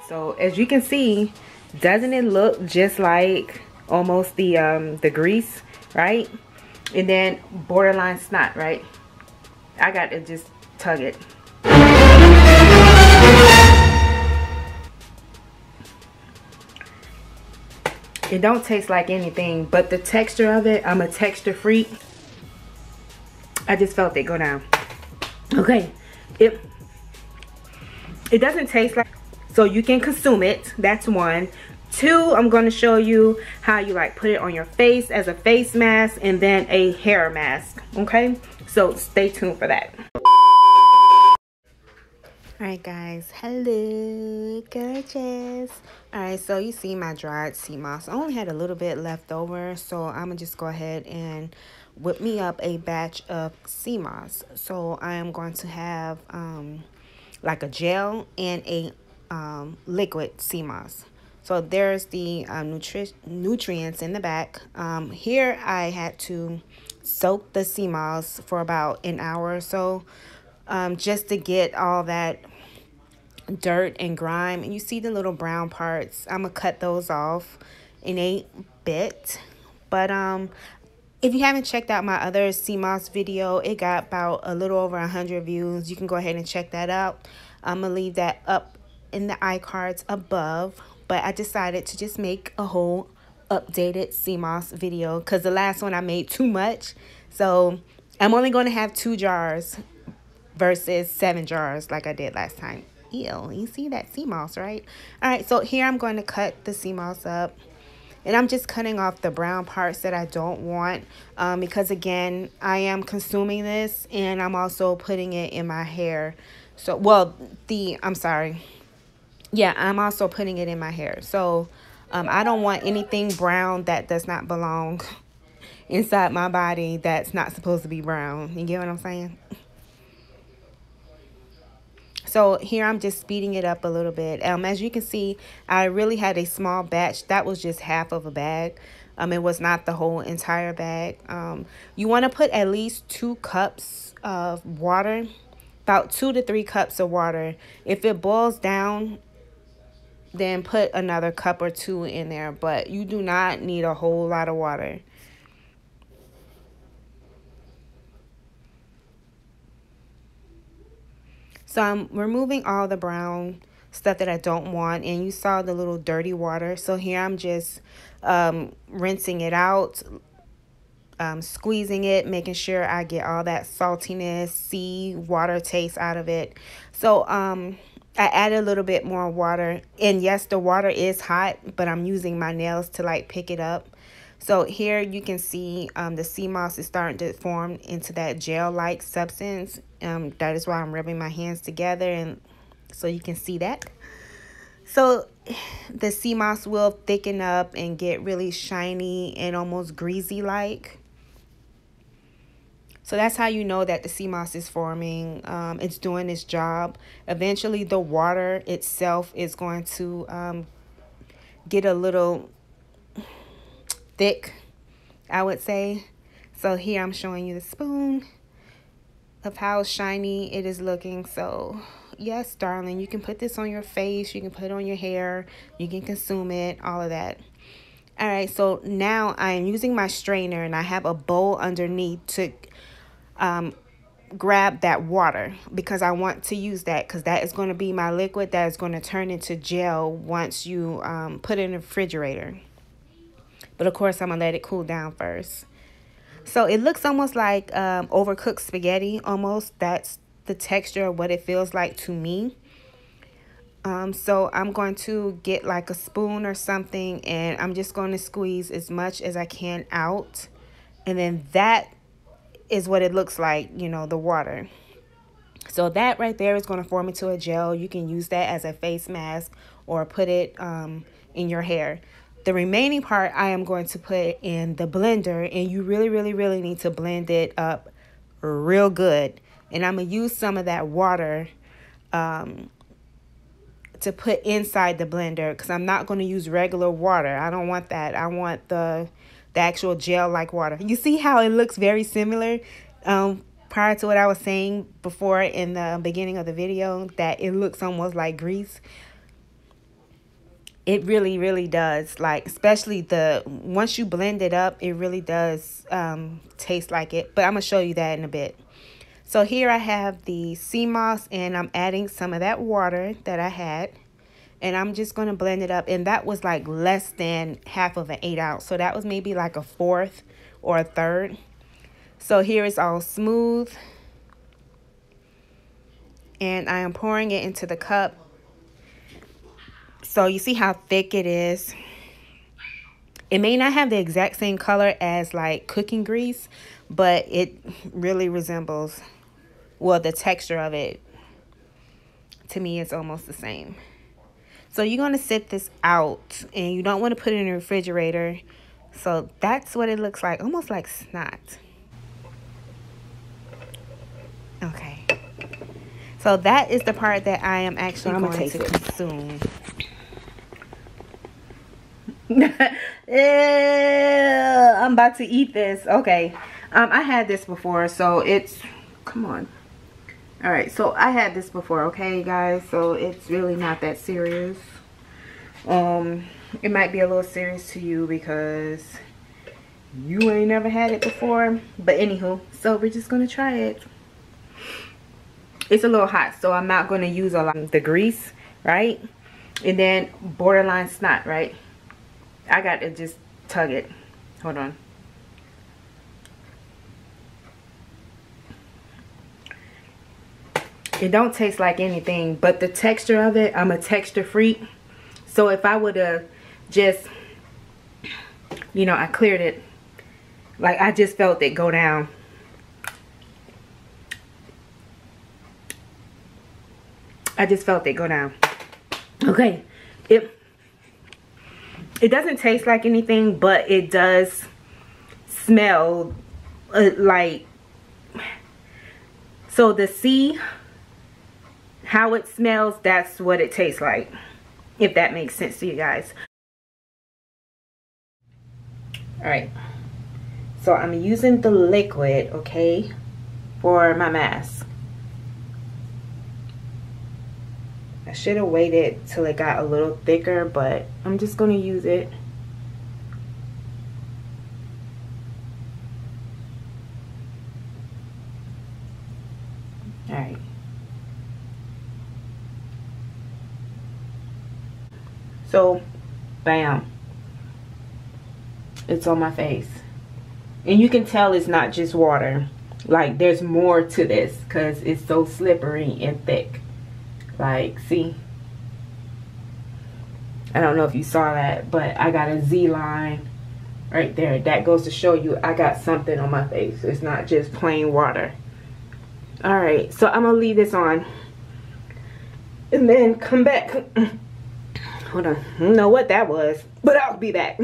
So as you can see, doesn't it look just like almost the grease, right? And then borderline snot, right? I got to just tug it. It don't taste like anything, but the texture of it, I'm a texture freak. I just felt it go down. Okay, it doesn't taste like, so you can consume it. That's one. Two, I'm going to show you how you like put it on your face as a face mask and then a hair mask. Okay, so stay tuned for that. Alright guys, hello gorgeous. Alright, so you see my dried sea moss. I only had a little bit left over, so I'm gonna just go ahead and whip me up a batch of sea moss. So I am going to have like a gel and a liquid sea moss. So there's the nutrients in the back. Here I had to soak the sea moss for about an hour or so, just to get all that dirt and grime. And you see the little brown parts. I'm gonna cut those off in a bit. But if you haven't checked out my other Seamoss video, it got about a little over 100 views. You can go ahead and check that out. I'm gonna leave that up in the iCards above. But I decided to just make a whole updated Seamoss video because the last one I made too much. So I'm only going to have 2 jars versus 7 jars like I did last time. Ew, you see that sea moss, right? All right, so here I'm going to cut the sea moss up. And I'm just cutting off the brown parts that I don't want, because again, I am consuming this and I'm also putting it in my hair. So, well, I'm sorry. Yeah, I'm also putting it in my hair. So I don't want anything brown that does not belong inside my body that's not supposed to be brown. You get what I'm saying? So here I'm just speeding it up a little bit. As you can see, I really had a small batch. That was just half of a bag. It was not the whole entire bag. You want to put at least 2 cups of water, about 2 to 3 cups of water. If it boils down, then put another cup or 2 in there. But you do not need a whole lot of water. So I'm removing all the brown stuff that I don't want. And you saw the little dirty water. So here I'm just rinsing it out, squeezing it, making sure I get all that saltiness, sea water taste out of it. So I added a little bit more water. And yes, the water is hot, but I'm using my nails to like pick it up. So here you can see the sea moss is starting to form into that gel-like substance. That is why I'm rubbing my hands together, and so you can see that. So the sea moss will thicken up and get really shiny and almost greasy-like. So that's how you know that the sea moss is forming. It's doing its job. Eventually, the water itself is going to get a little thick, I would say. So here I'm showing you the spoon of how shiny it is looking. So yes, darling, you can put this on your face, you can put it on your hair, you can consume it, all of that. All right, so now I'm using my strainer and I have a bowl underneath to grab that water, because I want to use that, because that is going to be my liquid that is going to turn into gel once you put it in the refrigerator. But of course, I'm going to let it cool down first. So it looks almost like overcooked spaghetti, almost. That's the texture of what it feels like to me. So I'm going to get like a spoon or something, and I'm just going to squeeze as much as I can out. And then that is what it looks like, you know, the water. So that right there is going to form into a gel. You can use that as a face mask or put it in your hair. The remaining part I am going to put in the blender, and you really, really, really need to blend it up real good. And I'm going to use some of that water to put inside the blender, because I'm not going to use regular water. I don't want that. I want the actual gel-like water. You see how it looks very similar prior to what I was saying before in the beginning of the video, that it looks almost like grease. It really, really does. Like, especially the once you blend it up, it really does taste like it. But I'm going to show you that in a bit. So here I have the Seamoss, and I'm adding some of that water that I had. And I'm just going to blend it up. And that was like less than half of an 8 ounce. So that was maybe like a fourth or a third. So here it's all smooth. And I am pouring it into the cup. So you see how thick it is. It may not have the exact same color as like cooking grease, but it really resembles, well, the texture of it, to me, it's almost the same. So you're going to sit this out, and you don't want to put it in the refrigerator. So that's what it looks like, almost like snot. Okay. So that is the part that I am actually going to consume. I'm about to eat this. Okay. I had this before, so it's, come on. All right, so I had this before, okay, guys? So it's really not that serious. It might be a little serious to you because you ain't never had it before. But anywho, so we're just gonna try it. It's a little hot, so I'm not gonna use a lot of the grease, right? And then borderline snot, right? I got to just tug it. Hold on. It don't taste like anything, but the texture of it, I'm a texture freak. So if I would have just, you know, I cleared it, like I just felt it go down. I just felt it go down. Okay. It doesn't taste like anything, but it does smell like, so the sea, how it smells, that's what it tastes like, if that makes sense to you guys. All right, so I'm using the liquid, okay, for my mask. I should have waited till it got a little thicker, but I'm just going to use it. All right. So, bam. It's on my face. And you can tell it's not just water. Like, there's more to this because it's so slippery and thick. Like, see, I don't know if you saw that, but I got a Z line right there. That goes to show you I got something on my face. It's not just plain water. All right, so I'm gonna leave this on and then come back. Hold on, I don't know what that was, but I'll be back.